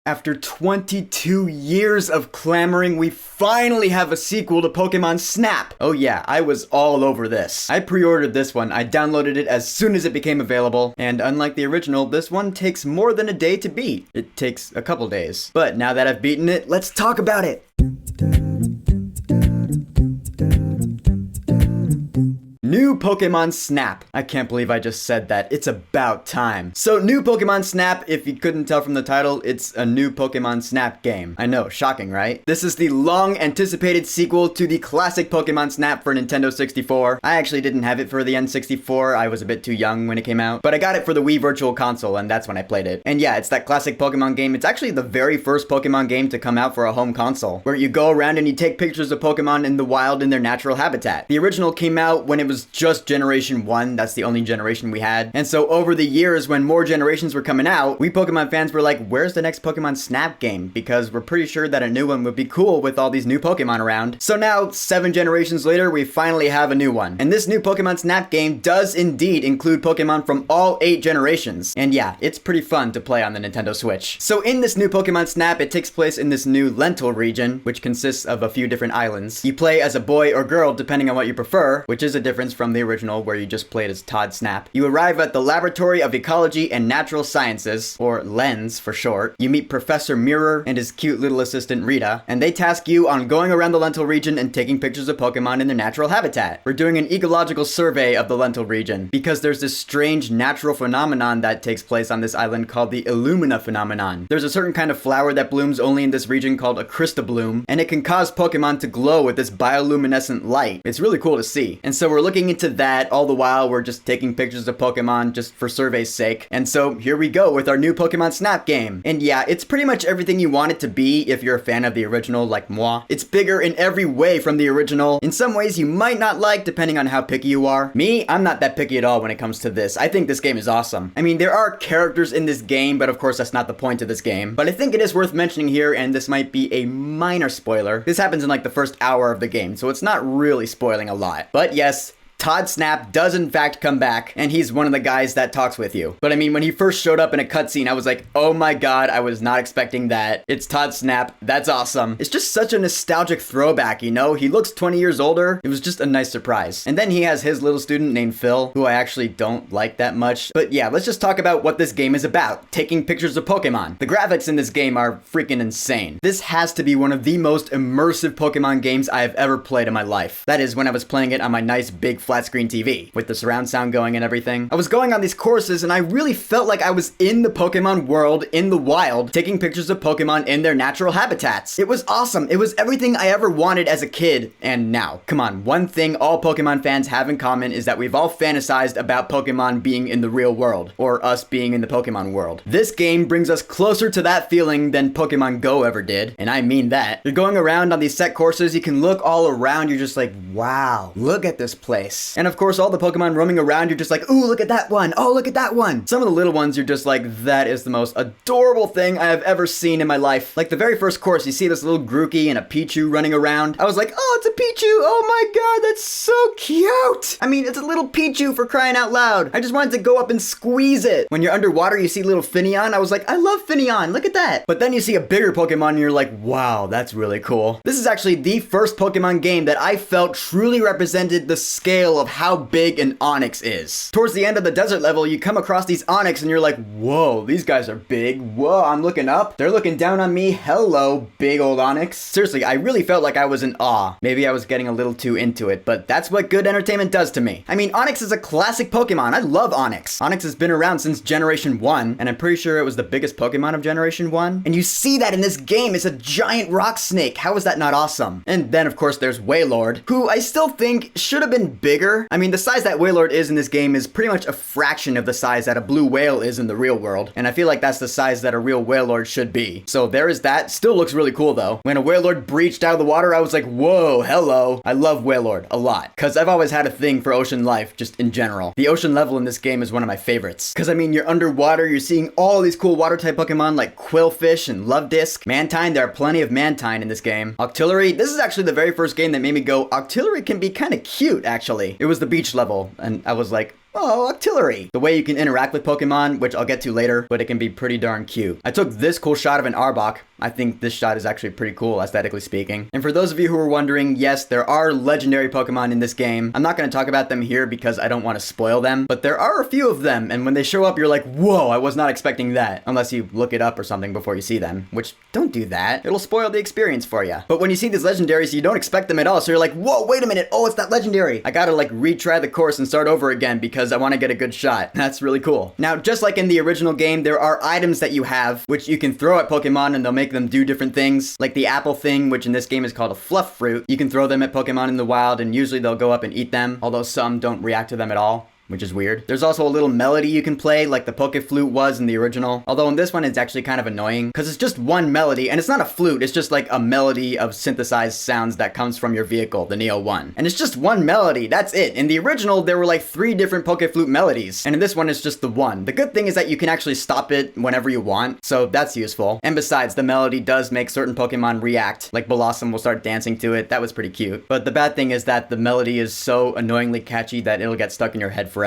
After 22 years of clamoring, we finally have a sequel to Pokemon Snap. Oh yeah, I was all over this. I pre-ordered this one, I downloaded it as soon as it became available, and unlike the original, this one takes more than a day to beat. It takes a couple days. But now that I've beaten it, let's talk about it! New Pokemon Snap. I can't believe I just said that. It's about time. So, new Pokemon Snap, if you couldn't tell from the title, it's a new Pokemon Snap game. I know, shocking, right? This is the long-anticipated sequel to the classic Pokemon Snap for Nintendo 64. I actually didn't have it for the N64. I was a bit too young when it came out. But I got it for the Wii Virtual Console, and that's when I played it. And yeah, it's that classic Pokemon game. It's actually the very first Pokemon game to come out for a home console, where you go around and you take pictures of Pokemon in the wild in their natural habitat. The original came out when it was just Generation 1, that's the only generation we had. And so over the years, when more generations were coming out, we Pokemon fans were like, where's the next Pokemon Snap game? Because we're pretty sure that a new one would be cool with all these new Pokemon around. So now, 7 generations later, we finally have a new one. And this new Pokemon Snap game does indeed include Pokemon from all 8 generations. And yeah, it's pretty fun to play on the Nintendo Switch. So in this new Pokemon Snap, it takes place in this new Lentil region, which consists of a few different islands. You play as a boy or girl, depending on what you prefer, which is a difference from the original where you just played as Todd Snap. You arrive at the Laboratory of Ecology and Natural Sciences, or LENS for short. You meet Professor Mirror and his cute little assistant Rita, and they task you on going around the Lentil region and taking pictures of Pokemon in their natural habitat. We're doing an ecological survey of the Lentil region, because there's this strange natural phenomenon that takes place on this island called the Illumina phenomenon. There's a certain kind of flower that blooms only in this region called a Crystabloom, and it can cause Pokemon to glow with this bioluminescent light. It's really cool to see. And so we're looking into that, all the while we're just taking pictures of Pokemon just for survey's sake. And so here we go with our new Pokemon Snap game. And yeah, it's pretty much everything you want it to be if you're a fan of the original like moi. It's bigger in every way from the original. In some ways you might not like depending on how picky you are. Me, I'm not that picky at all when it comes to this. I think this game is awesome. I mean, there are characters in this game, but of course that's not the point of this game. But I think it is worth mentioning here, and this might be a minor spoiler. This happens in like the first hour of the game, so it's not really spoiling a lot. But yes, Todd Snap does in fact come back, and he's one of the guys that talks with you. But I mean, when he first showed up in a cutscene, I was like, oh my god, I was not expecting that. It's Todd Snap. That's awesome. It's just such a nostalgic throwback, you know? He looks 20 years older. It was just a nice surprise. And then he has his little student named Phil, who I actually don't like that much. But yeah, let's just talk about what this game is about. Taking pictures of Pokemon. The graphics in this game are freaking insane. This has to be one of the most immersive Pokemon games I have ever played in my life. That is when I was playing it on my nice big flat screen TV with the surround sound going and everything. I was going on these courses and I really felt like I was in the Pokemon world, in the wild, taking pictures of Pokemon in their natural habitats. It was awesome. It was everything I ever wanted as a kid and now. Come on, one thing all Pokemon fans have in common is that we've all fantasized about Pokemon being in the real world, or us being in the Pokemon world. This game brings us closer to that feeling than Pokemon Go ever did, and I mean that. You're going around on these set courses, you can look all around, you're just like, wow, look at this place. And of course, all the Pokemon roaming around, you're just like, ooh, look at that one. Oh, look at that one. Some of the little ones, you're just like, that is the most adorable thing I have ever seen in my life. Like the very first course, you see this little Grookey and a Pichu running around. I was like, oh, it's a Pichu. Oh my god, that's so cute. I mean, it's a little Pichu for crying out loud. I just wanted to go up and squeeze it. When you're underwater, you see little Finneon. I was like, I love Finneon. Look at that. But then you see a bigger Pokemon and you're like, wow, that's really cool. This is actually the first Pokemon game that I felt truly represented the scale of how big an Onix is. Towards the end of the desert level, you come across these Onix and you're like, whoa, these guys are big. Whoa, I'm looking up. They're looking down on me. Hello, big old Onix. Seriously, I really felt like I was in awe. Maybe I was getting a little too into it, but that's what good entertainment does to me. I mean, Onix is a classic Pokemon. I love Onix. Onix has been around since Generation 1, and I'm pretty sure it was the biggest Pokemon of Generation 1. And you see that in this game. It's a giant rock snake. How is that not awesome? And then, of course, there's Wailord, who I still think should have been bigger. I mean, the size that Wailord is in this game is pretty much a fraction of the size that a blue whale is in the real world, and I feel like that's the size that a real Wailord should be. So there is that. Still looks really cool though. When a Wailord breached out of the water, I was like, whoa, hello. I love Wailord a lot, because I've always had a thing for ocean life, just in general. The ocean level in this game is one of my favorites, because I mean, you're underwater, you're seeing all these cool water type Pokemon like Quillfish and Lovedisk. Mantine, there are plenty of Mantine in this game. Octillery, this is actually the very first game that made me go, Octillery can be kind of cute actually. It was the beach level, and I was like, Oh, Octillery! The way you can interact with Pokemon, which I'll get to later, but it can be pretty darn cute. I took this cool shot of an Arbok. I think this shot is actually pretty cool, aesthetically speaking. And for those of you who are wondering, yes, there are legendary Pokemon in this game. I'm not going to talk about them here because I don't want to spoil them, but there are a few of them, and when they show up, you're like, whoa, I was not expecting that. Unless you look it up or something before you see them, which don't do that. It'll spoil the experience for you. But when you see these legendaries, you don't expect them at all, so you're like, whoa, wait a minute, oh, it's that legendary. I gotta like retry the course and start over again because I want to get a good shot. That's really cool. Now, just like in the original game, there are items that you have, which you can throw at Pokemon and they'll make them do different things. Like the apple thing, which in this game is called a fluff fruit. You can throw them at Pokemon in the wild and usually they'll go up and eat them, although some don't react to them at all, which is weird. There's also a little melody you can play, like the Poke Flute was in the original. Although in this one, it's actually kind of annoying, because it's just one melody, and it's not a flute, it's just like a melody of synthesized sounds that comes from your vehicle, the Neo 1. And it's just one melody, that's it. In the original, there were like 3 different Poke Flute melodies, and in this one, it's just the one. The good thing is that you can actually stop it whenever you want, so that's useful. And besides, the melody does make certain Pokemon react, like Blossom will start dancing to it. That was pretty cute. But the bad thing is that the melody is so annoyingly catchy that it'll get stuck in your head forever.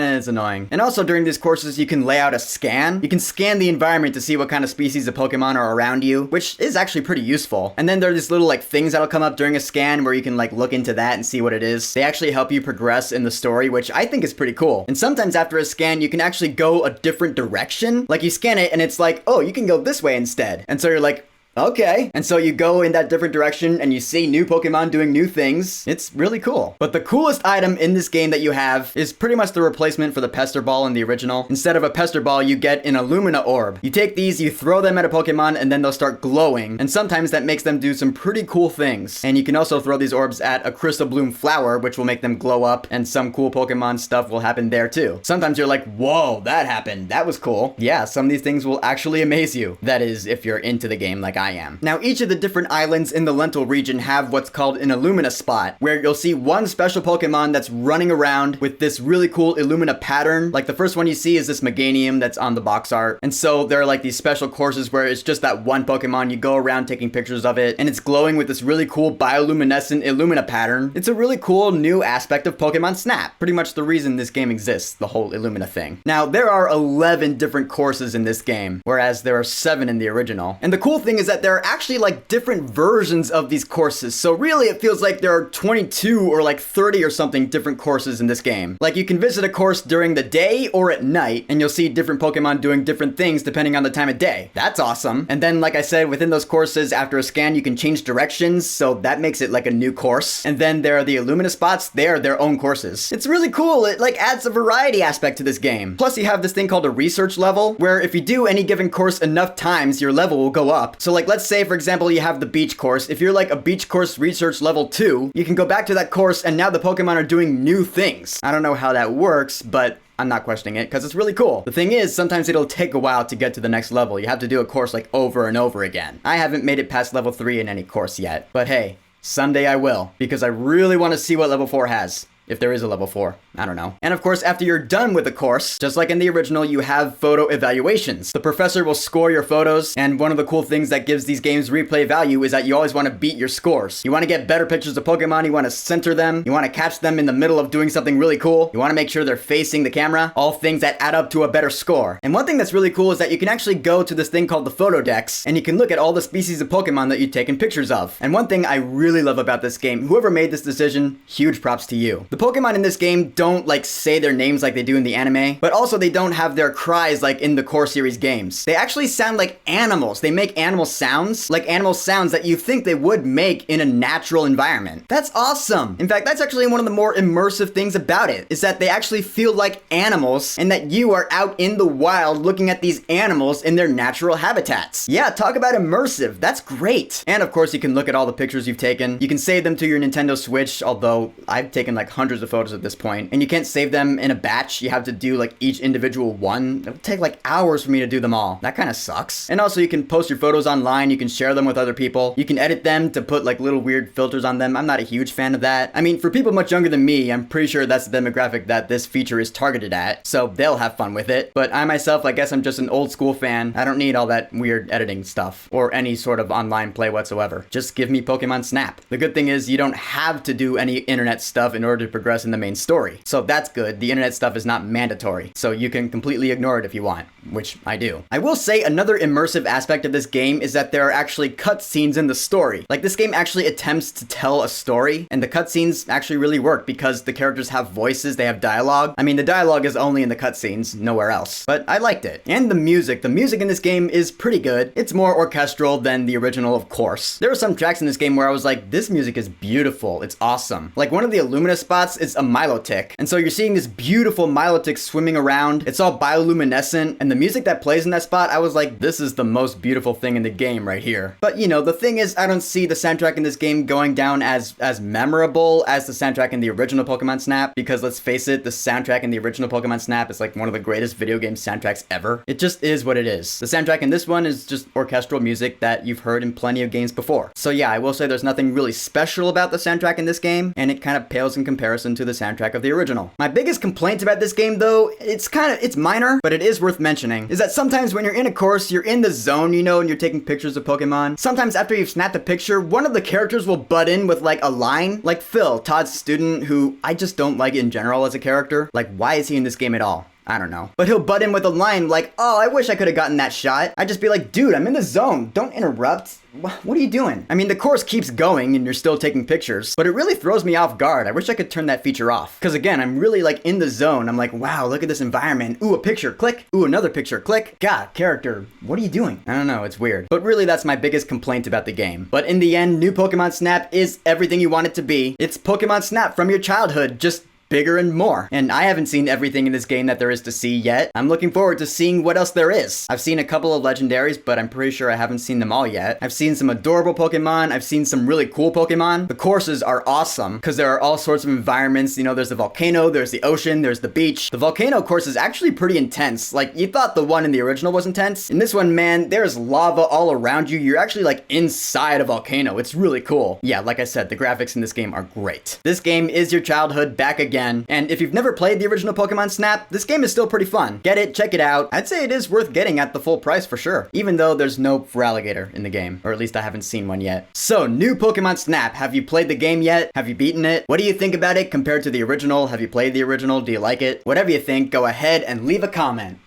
It's annoying. And also during these courses, you can lay out a scan. You can scan the environment to see what kind of species of Pokemon are around you, which is actually pretty useful. And then there are these little like things that'll come up during a scan where you can like look into that and see what it is. They actually help you progress in the story, which I think is pretty cool. And sometimes after a scan, you can actually go a different direction. Like you scan it and it's like, oh, you can go this way instead. And so you're like, okay. And so you go in that different direction and you see new Pokemon doing new things. It's really cool. But the coolest item in this game that you have is pretty much the replacement for the Pester Ball in the original. Instead of a Pester Ball, you get an Illumina Orb. You take these, you throw them at a Pokemon, and then they'll start glowing. And sometimes that makes them do some pretty cool things. And you can also throw these orbs at a Crystal Bloom flower, which will make them glow up, and some cool Pokemon stuff will happen there too. Sometimes you're like, whoa, that happened. That was cool. Yeah, some of these things will actually amaze you. That is, if you're into the game like I am. Now, each of the different islands in the Lental region have what's called an Illumina spot, where you'll see one special Pokemon that's running around with this really cool Illumina pattern. Like the first one you see is this Meganium that's on the box art. And so there are like these special courses where it's just that one Pokemon, you go around taking pictures of it, and it's glowing with this really cool bioluminescent Illumina pattern. It's a really cool new aspect of Pokemon Snap. Pretty much the reason this game exists, the whole Illumina thing. Now, there are 11 different courses in this game, whereas there are 7 in the original. And the cool thing is that there are actually like different versions of these courses. So really it feels like there are 22 or like 30 or something different courses in this game. Like you can visit a course during the day or at night and you'll see different Pokemon doing different things depending on the time of day. That's awesome. And then like I said, within those courses after a scan you can change directions, so that makes it like a new course. And then there are the Illumina spots, they are their own courses. It's really cool. It like adds a variety aspect to this game. Plus you have this thing called a research level, where if you do any given course enough times, your level will go up. So like let's say for example you have the beach course. If you're like a beach course research level 2, you can go back to that course and now the Pokemon are doing new things. I don't know how that works, but I'm not questioning it because it's really cool. The thing is, sometimes it'll take a while to get to the next level. You have to do a course like over and over again. I haven't made it past level 3 in any course yet, but hey, someday I will, because I really want to see what level 4 has. If there is a level 4. I don't know. And of course, after you're done with the course, just like in the original, you have photo evaluations. The professor will score your photos, and one of the cool things that gives these games replay value is that you always want to beat your scores. You want to get better pictures of Pokemon, you want to center them, you want to catch them in the middle of doing something really cool, you want to make sure they're facing the camera, all things that add up to a better score. And one thing that's really cool is that you can actually go to this thing called the photo decks, and you can look at all the species of Pokemon that you've taken pictures of. And one thing I really love about this game, whoever made this decision, huge props to you. The Pokemon in this game don't like say their names like they do in the anime, but also they don't have their cries like in the core series games. They actually sound like animals. They make animal sounds, like animal sounds that you think they would make in a natural environment. That's awesome. In fact, that's actually one of the more immersive things about it, is that they actually feel like animals and that you are out in the wild looking at these animals in their natural habitats. Yeah, talk about immersive. That's great. And of course, you can look at all the pictures you've taken. You can save them to your Nintendo Switch, although I've taken like hundreds of photos at this point, and you can't save them in a batch. You have to do like each individual one. It'll take like hours for me to do them all. That kind of sucks. And also you can post your photos online, you can share them with other people, you can edit them to put like little weird filters on them. I'm not a huge fan of that. I mean, for people much younger than me, I'm pretty sure that's the demographic that this feature is targeted at, so they'll have fun with it. But I myself, I guess I'm just an old school fan. I don't need all that weird editing stuff or any sort of online play whatsoever. Just give me Pokemon Snap. The good thing is you don't have to do any internet stuff in order to progress in the main story. So that's good. The internet stuff is not mandatory, so you can completely ignore it if you want, which I do. I will say another immersive aspect of this game is that there are actually cutscenes in the story. Like, this game actually attempts to tell a story, and the cutscenes actually really work because the characters have voices, they have dialogue. I mean, the dialogue is only in the cutscenes, nowhere else. But I liked it. And the music in this game is pretty good. It's more orchestral than the original, of course. There were some tracks in this game where I was like, this music is beautiful, it's awesome. Like, one of the Illumina spots is a Milotic, and so you're seeing this beautiful Milotic swimming around. It's all bioluminescent, and the music that plays in that spot, I was like, this is the most beautiful thing in the game right here. But you know, the thing is, I don't see the soundtrack in this game going down as memorable as the soundtrack in the original Pokemon Snap, because let's face it, the soundtrack in the original Pokemon Snap is like one of the greatest video game soundtracks ever. It just is what it is. The soundtrack in this one is just orchestral music that you've heard in plenty of games before. So yeah, I will say there's nothing really special about the soundtrack in this game, and it kind of pales in comparison to the soundtrack of the original. My biggest complaint about this game though, it's minor, but it is worth mentioning, is that sometimes when you're in a course, you're in the zone, you know, and you're taking pictures of Pokemon. Sometimes after you've snapped a picture, one of the characters will butt in with like a line, like Phil, Todd's student, who I just don't like in general as a character. Like, why is he in this game at all? I don't know. But he'll butt in with a line like, oh, I wish I could have gotten that shot. I'd just be like, dude, I'm in the zone. Don't interrupt. What are you doing? I mean, the course keeps going and you're still taking pictures, but it really throws me off guard. I wish I could turn that feature off. Because again, I'm really like in the zone. I'm like, wow, look at this environment. Ooh, a picture, click. Ooh, another picture, click. God, character, what are you doing? I don't know, it's weird. But really, that's my biggest complaint about the game. But in the end, new Pokemon Snap is everything you want it to be. It's Pokemon Snap from your childhood, just bigger and more. And I haven't seen everything in this game that there is to see yet. I'm looking forward to seeing what else there is. I've seen a couple of legendaries, but I'm pretty sure I haven't seen them all yet. I've seen some adorable Pokemon. I've seen some really cool Pokemon. The courses are awesome because there are all sorts of environments. You know, there's the volcano, there's the ocean, there's the beach. The volcano course is actually pretty intense. Like, you thought the one in the original was intense. In this one, man, there's lava all around you. You're actually like inside a volcano. It's really cool. Yeah, like I said, the graphics in this game are great. This game is your childhood back again. And if you've never played the original Pokemon Snap, this game is still pretty fun. Get it, check it out. I'd say it is worth getting at the full price for sure, even though there's no Feraligatr in the game, or at least I haven't seen one yet. So, new Pokemon Snap. Have you played the game yet? Have you beaten it? What do you think about it compared to the original? Have you played the original? Do you like it? Whatever you think, go ahead and leave a comment.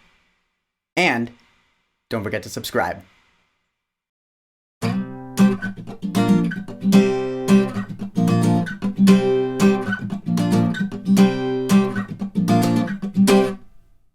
And don't forget to subscribe.